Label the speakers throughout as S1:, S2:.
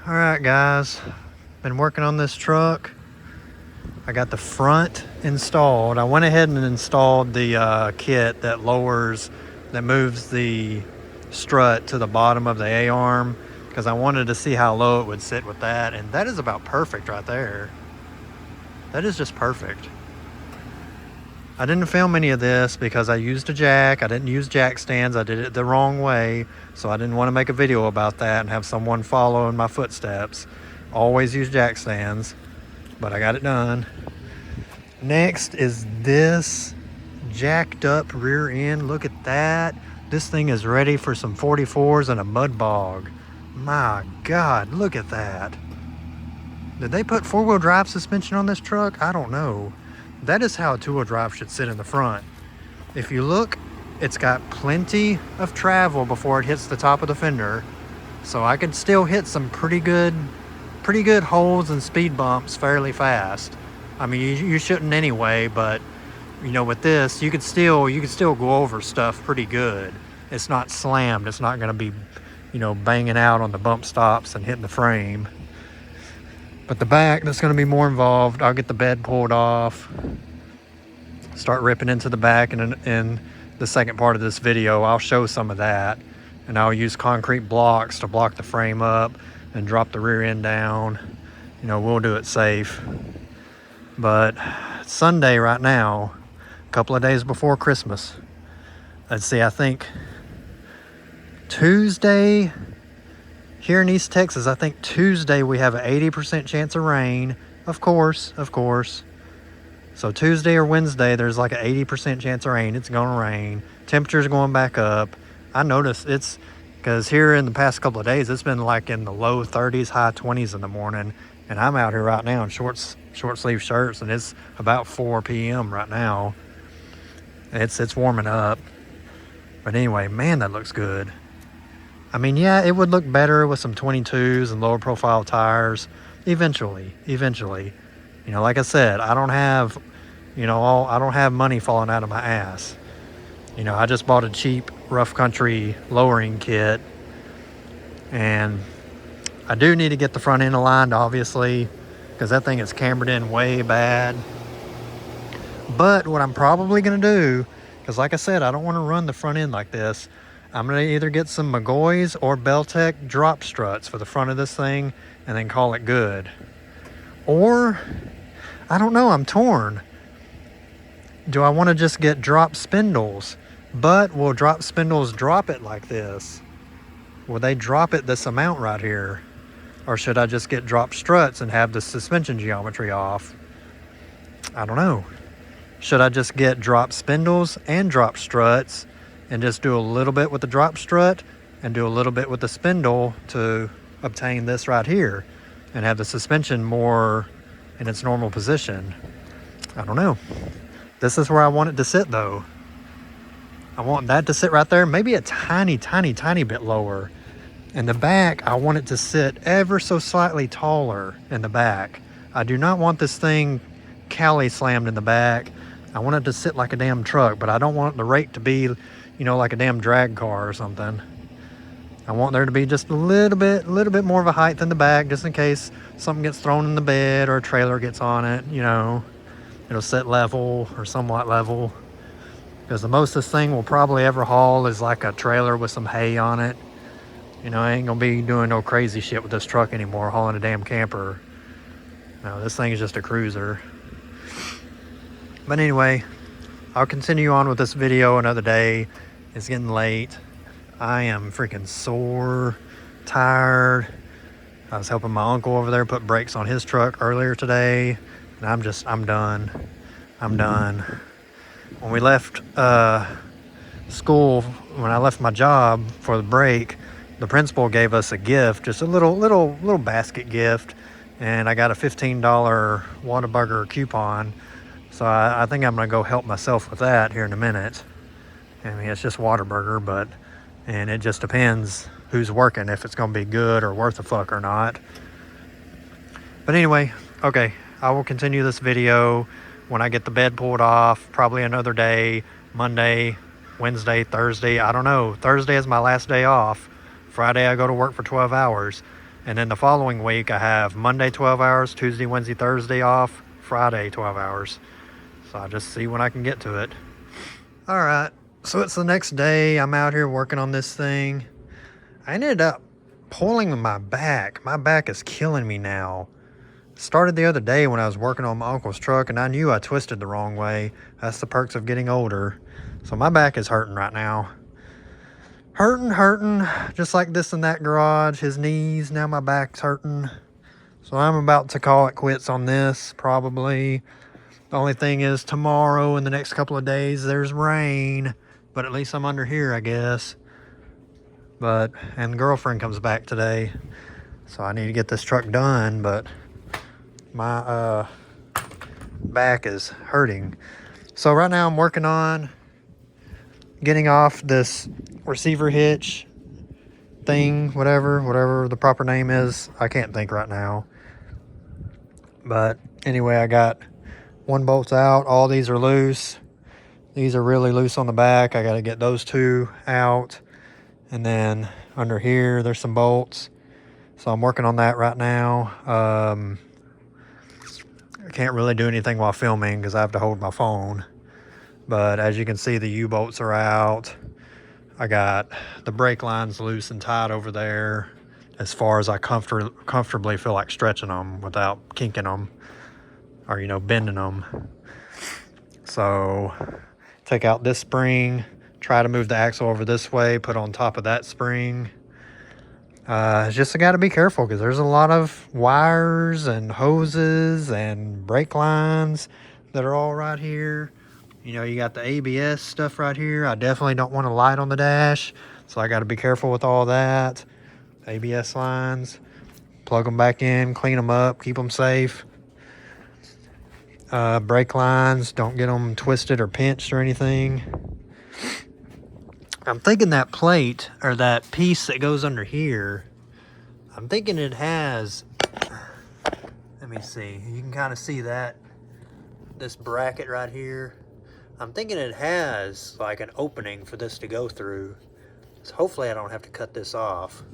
S1: All right, guys, been working on this truck. I got the front installed. I went ahead and installed the kit that moves the strut to the bottom of the A-arm because I wanted to see how low it would sit with that, and that is about perfect right there. That is just perfect. I didn't film any of this because I used a jack. I didn't use jack stands. I did it the wrong way, so I didn't want to make a video about that and have someone follow in my footsteps. Always use jack stands, but I got it done. Next is this jacked up rear end. Look at that. This thing is ready for some 44s and a mud bog. My God, look at that. Did they put four-wheel drive suspension on this truck? I don't know. That is how a two-wheel drive should sit in the front. If you look, it's got plenty of travel before it hits the top of the fender, so I could still hit some pretty good holes and speed bumps fairly fast. I mean, you shouldn't anyway, but you know, with this, you could still go over stuff pretty good. It's not slammed. It's not going to be, you know, banging out on the bump stops and hitting the frame. But the back, that's going to be more involved. I'll get the bed pulled off, start ripping into the back, and in the second part of this video, I'll show some of that. And I'll use concrete blocks to block the frame up and drop the rear end down. You know, we'll do it safe. But it's Sunday right now, a couple of days before Christmas. Let's see, I think Tuesday, here in East Texas, I think Tuesday we have an 80% chance of rain. Of course. So Tuesday or Wednesday, there's like an 80% chance of rain. It's going to rain. Temperature's going back up. I noticed it's because here in the past couple of days, it's been like in the low 30s, high 20s in the morning. And I'm out here right now in short sleeve shirts, and it's about 4 p.m. right now. It's warming up. But anyway, man, that looks good. I mean, yeah, it would look better with some 22s and lower profile tires eventually. You know, like I said, I don't have money falling out of my ass. You know, I just bought a cheap rough country lowering kit, and I do need to get the front end aligned, obviously, because that thing is cambered in way bad. But what I'm probably going to do, because like I said, I don't want to run the front end like this, I'm going to either get some McGaughy's or Beltec drop struts for the front of this thing and then call it good. Or, I don't know, I'm torn. Do I want to just get drop spindles? But will drop spindles drop it like this? Will they drop it this amount right here? Or should I just get drop struts and have the suspension geometry off? I don't know. Should I just get drop spindles and drop struts and just do a little bit with the drop strut and do a little bit with the spindle to obtain this right here and have the suspension more in its normal position? I don't know. This is where I want it to sit though. I want that to sit right there, maybe a tiny bit lower. In the back, I want it to sit ever so slightly taller in the back. I do not want this thing Cali slammed in the back. I want it to sit like a damn truck, but I don't want the rake to be, you know, like a damn drag car or something. I want there to be just a little bit more of a height in the back, just in case something gets thrown in the bed or a trailer gets on it, you know. It'll sit level or somewhat level. Because the most this thing will probably ever haul is like a trailer with some hay on it. You know, I ain't gonna be doing no crazy shit with this truck anymore, hauling a damn camper. No, this thing is just a cruiser. But anyway, I'll continue on with this video another day. It's getting late. I am freaking sore, tired. I was helping my uncle over there put brakes on his truck earlier today. And I'm done. When we left school, when I left my job for the break, the principal gave us a gift, just a little basket gift, and I got a $15 Whataburger coupon. So I think I'm gonna go help myself with that here in a minute. I mean, it's just Whataburger, and it just depends who's working, if it's gonna be good or worth a fuck or not. But anyway, okay, I will continue this video when I get the bed pulled off, probably another day, Monday, Wednesday, Thursday, I don't know. Thursday is my last day off. Friday I go to work for 12 hours. And then the following week, I have Monday 12 hours, Tuesday, Wednesday, Thursday off, Friday 12 hours. So I'll just see when I can get to it. All right, so it's the next day. I'm out here working on this thing. I ended up pulling my back. My back is killing me now. Started the other day when I was working on my uncle's truck, and I knew I twisted the wrong way. That's the perks of getting older. So my back is hurting right now. Hurting, just like this in that garage. His knees, now my back's hurting. So I'm about to call it quits on this, probably. The only thing is tomorrow and the next couple of days, there's rain. But at least I'm under here, I guess. And girlfriend comes back today. So I need to get this truck done, but my back is hurting. So right now I'm working on getting off this receiver hitch thing, whatever the proper name is. I can't think right now. But anyway, I got one bolt's out. All these are loose. These are really loose on the back. I got to get those two out. And then under here, there's some bolts. So I'm working on that right now. I can't really do anything while filming because I have to hold my phone. But as you can see, the U-bolts are out. I got the brake lines loose and tight over there as far as I comfortably feel like stretching them without kinking them or, bending them. So take out this spring, try to move the axle over this way, put on top of that spring. Just got to be careful because there's a lot of wires and hoses and brake lines that are all right here. You got the ABS stuff right here. I definitely don't want a light on the dash, so I got to be careful with all that. ABS lines, plug them back in, clean them up, keep them safe. Brake lines, don't get them twisted or pinched or anything. I'm thinking that plate, or that piece that goes under here, I'm thinking it has, let me see, you can kind of see that, this bracket right here. I'm thinking it has like an opening for this to go through. So hopefully I don't have to cut this off.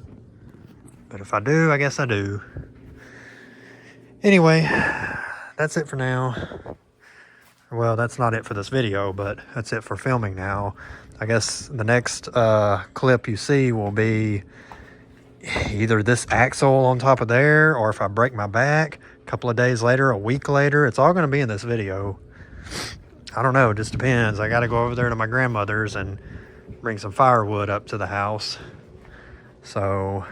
S1: But if I do, I guess I do. Anyway, that's it for now. Well, that's not it for this video, but that's it for filming now. I guess the next clip you see will be either this axle on top of there, or if I break my back a couple of days later, a week later. It's all going to be in this video. I don't know, it just depends. I got to go over there to my grandmother's and bring some firewood up to the house. So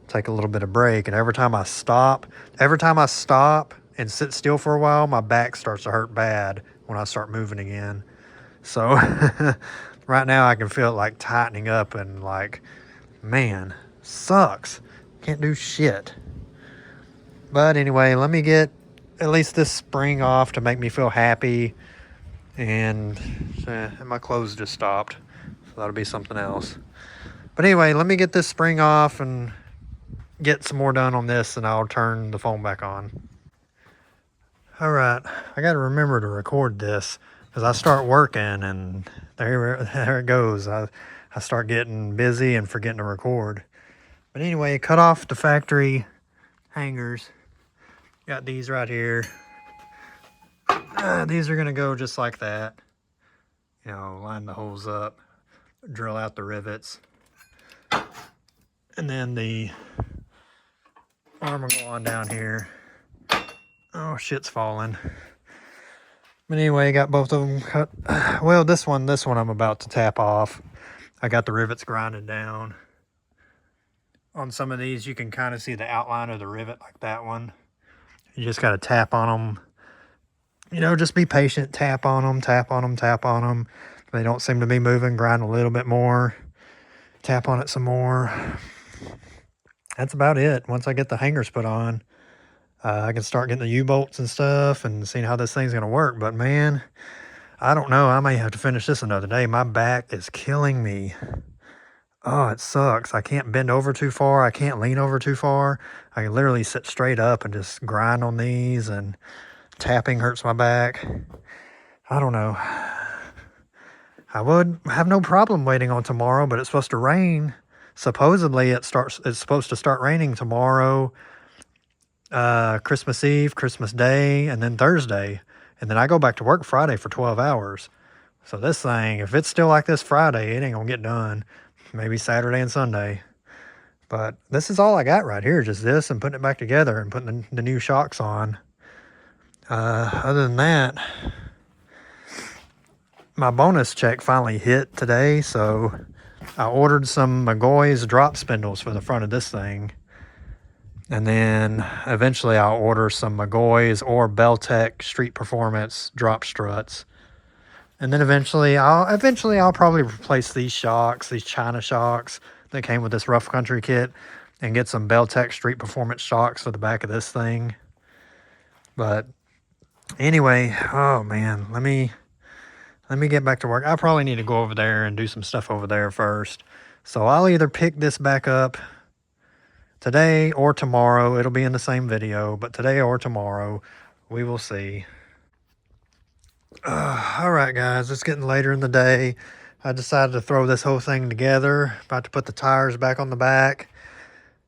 S1: take a little bit of break, and every time I stop and sit still for a while, my back starts to hurt bad when I start moving again. So right now I can feel it like tightening up and like, man, sucks. Can't do shit. But anyway, let me get at least this spring off to make me feel happy. And my clothes just stopped. So that'll be something else. But anyway, let me get this spring off and get some more done on this, and I'll turn the phone back on. All right, I got to remember to record this because I start working and there it goes. I start getting busy and forgetting to record. But anyway, cut off the factory hangers. Got these right here. These are going to go just like that. Line the holes up, drill out the rivets. And then the arm will go on down here. Oh, shit's falling. But anyway, got both of them cut. Well, this one I'm about to tap off. I got the rivets grinded down. On some of these, you can kind of see the outline of the rivet like that one. You just got to tap on them. Just be patient. Tap on them, tap on them, tap on them. If they don't seem to be moving, grind a little bit more. Tap on it some more. That's about it. Once I get the hangers put on, I can start getting the U-bolts and stuff and seeing how this thing's going to work. But man, I don't know. I may have to finish this another day. My back is killing me. Oh, it sucks. I can't bend over too far. I can't lean over too far. I can literally sit straight up and just grind on these, and tapping hurts my back. I don't know. I would have no problem waiting on tomorrow, but it's supposed to rain Supposedly it's supposed to start raining tomorrow, Christmas Eve, Christmas Day, and then Thursday. And then I go back to work Friday for 12 hours. So this thing, if it's still like this Friday, it ain't gonna get done. Maybe Saturday and Sunday. But this is all I got right here, just this and putting it back together and putting the new shocks on. Other than that, my bonus check finally hit today, so I ordered some McGaughy's drop spindles for the front of this thing. And then eventually I'll order some McGaughy's or Beltec Street Performance drop struts. And then eventually I'll probably replace these shocks, these China shocks that came with this rough country kit, and get some Beltec Street Performance shocks for the back of this thing. But anyway, oh man, let me get back to work. I probably need to go over there and do some stuff over there first. So I'll either pick this back up today or tomorrow. It'll be in the same video, but today or tomorrow, we will see. All right, guys, it's getting later in the day. I decided to throw this whole thing together. About to put the tires back on the back.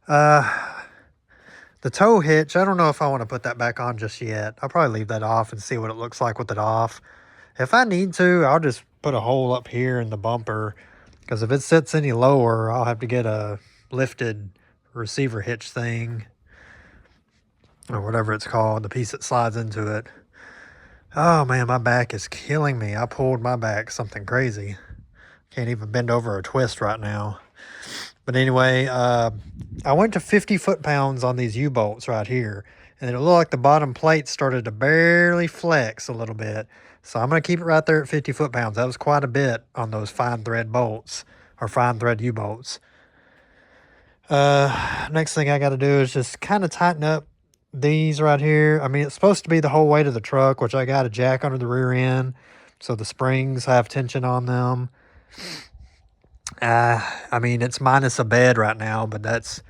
S1: The tow hitch, I don't know if I want to put that back on just yet. I'll probably leave that off and see what it looks like with it off. If I need to, I'll just put a hole up here in the bumper, because if it sits any lower, I'll have to get a lifted receiver hitch thing, or whatever it's called, the piece that slides into it. Oh man, my back is killing me. I pulled my back something crazy. Can't even bend over or twist right now. But anyway, I went to 50 foot-pounds on these U-bolts right here, and it looked like the bottom plate started to barely flex a little bit. So I'm going to keep it right there at 50 foot-pounds. That was quite a bit on those fine thread bolts, or fine thread U-bolts. Next thing I got to do is just kind of tighten up these right here. I mean, it's supposed to be the whole weight of the truck, which I got a jack under the rear end, so the springs have tension on them. I mean, it's minus a bed right now, but that's,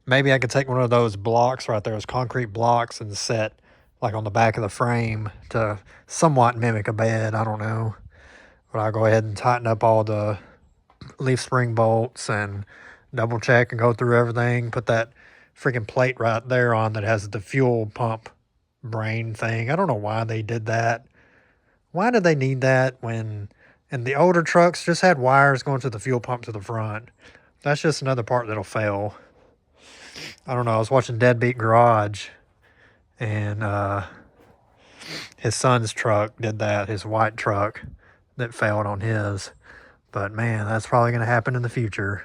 S1: maybe I could take one of those blocks right there, those concrete blocks, and set like on the back of the frame to somewhat mimic a bed. I don't know, but I'll go ahead and tighten up all the leaf spring bolts and double check and go through everything. Put that freaking plate right there on that has the fuel pump brain thing. I don't know why they did that. Why did they need that when, and the older trucks just had wires going to the fuel pump to the front? That's just another part that'll fail. I don't know. I was watching Deadbeat Garage, and his son's truck did that, his white truck that failed on his. But man, that's probably going to happen in the future.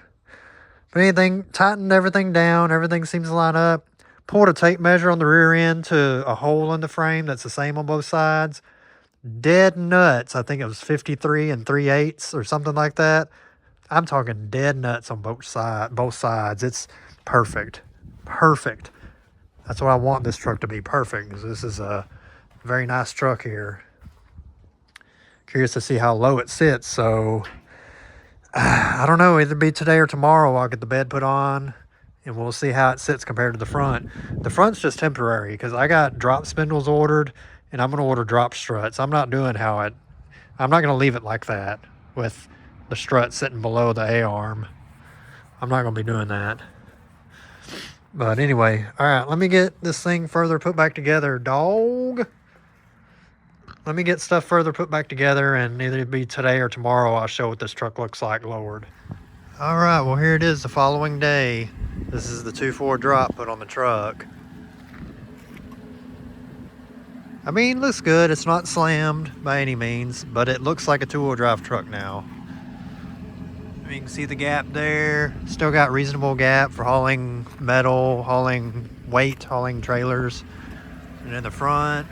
S1: But anything, tightened everything down. Everything seems to line up. Pulled a tape measure on the rear end to a hole in the frame that's the same on both sides. Dead nuts. I think it was 53 3/8 or something like that. I'm talking dead nuts on both sides. It's perfect. Perfect. That's what I want this truck to be, perfect, because this is a very nice truck here. Curious to see how low it sits, so I don't know, either be today or tomorrow I'll get the bed put on, and we'll see how it sits compared to the front. The front's just temporary, because I got drop spindles ordered, and I'm going to order drop struts. I'm not doing I'm not going to leave it like that, with the strut sitting below the A-arm. I'm not going to be doing that. But anyway, all right, let me get this thing further put back together, dog. Let me get stuff further put back together, and either it be today or tomorrow I'll show what this truck looks like lowered. All right, well, here it is the following day. This is the 2.4 drop put on the truck. I mean, looks good. It's not slammed by any means, but it looks like a two-wheel drive truck now. You can see the gap there. Still got reasonable gap for hauling metal, hauling weight, hauling trailers. And in the front,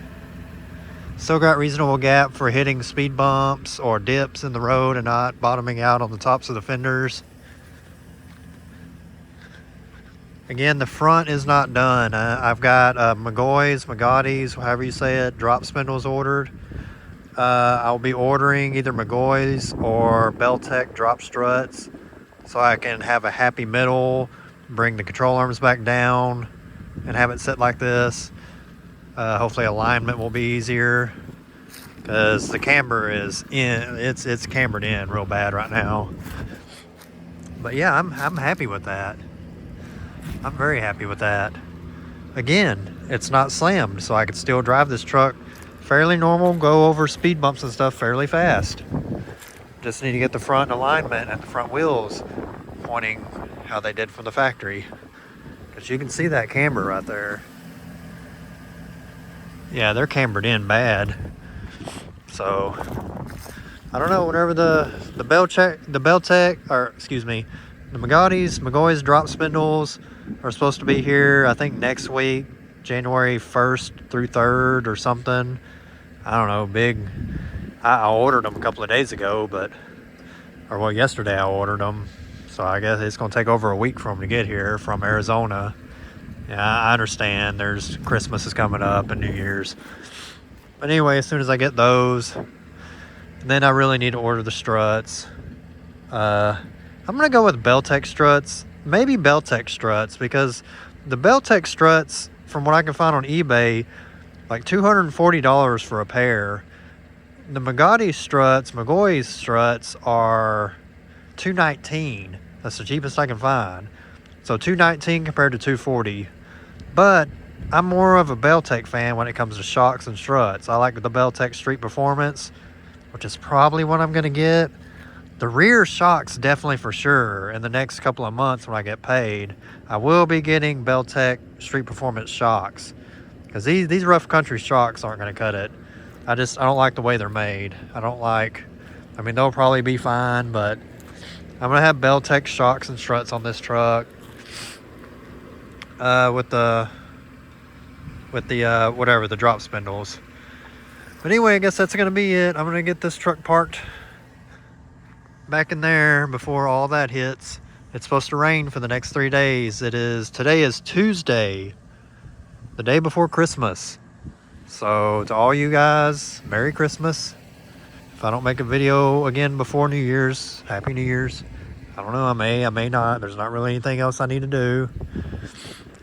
S1: still got reasonable gap for hitting speed bumps or dips in the road and not bottoming out on the tops of the fenders. Again, the front is not done. I've got McGaughy's, however you say it, drop spindles ordered. I'll be ordering either McGaughy's or Beltec drop struts so I can have a happy middle, bring the control arms back down and have it sit like this. Hopefully alignment will be easier, because the camber is in, it's cambered in real bad right now. But yeah, I'm happy with that. I'm very happy with that. Again, it's not slammed, so I could still drive this truck fairly normal, go over speed bumps and stuff fairly fast. Just need to get the front alignment and the front wheels pointing how they did from the factory. Because you can see that camber right there. Yeah, they're cambered in bad. So, I don't know, whenever the McGaughy's drop spindles are supposed to be here, I think next week, January 1st through 3rd or something. I don't know, I ordered them a couple of days ago, yesterday I ordered them. So I guess it's going to take over a week for them to get here from Arizona. Yeah, I understand there's Christmas is coming up and New Year's. But anyway, as soon as I get those, then I really need to order the struts. I'm going to go with Beltec struts. Maybe Beltec struts, because the Beltec struts, from what I can find on eBay, like $240 for a pair. The McGaughy's struts are $219. That's the cheapest I can find. So $219 compared to $240. But I'm more of a Beltec fan when it comes to shocks and struts. I like the Beltec Street Performance, which is probably what I'm going to get. The rear shocks, definitely for sure. In the next couple of months when I get paid, I will be getting Beltec Street Performance shocks. Because these rough country shocks aren't going to cut it. I don't like the way they're made. They'll probably be fine, but I'm going to have Beltec shocks and struts on this truck. With the drop spindles. But anyway, I guess that's going to be it. I'm going to get this truck parked back in there before all that hits. It's supposed to rain for the next 3 days. Today is Tuesday, the day before Christmas. So to all you guys, Merry Christmas. If I don't make a video again before New Year's, Happy New Year's. I don't know, I may not. There's not really anything else I need to do.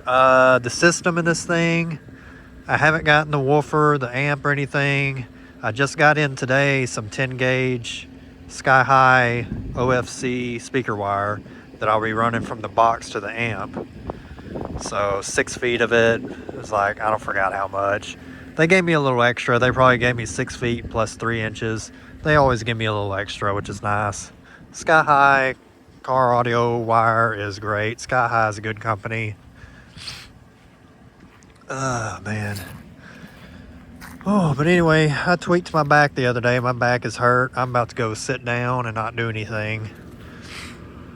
S1: The system in this thing, I haven't gotten the woofer, the amp, or anything. I just got in today some 10 gauge Sky High OFC speaker wire that I'll be running from the box to the amp. So 6 feet of it was like, I don't forgot how much. They gave me a little extra. They probably gave me 6 feet plus 3 inches. They always give me a little extra, which is nice. Sky High car audio wire is great. Sky High is a good company. Man. Oh, but anyway, I tweaked my back the other day. My back is hurt. I'm about to go sit down and not do anything.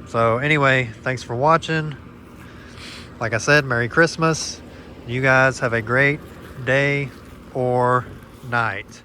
S1: So anyway, thanks for watching. Like I said, Merry Christmas. You guys have a great day or night.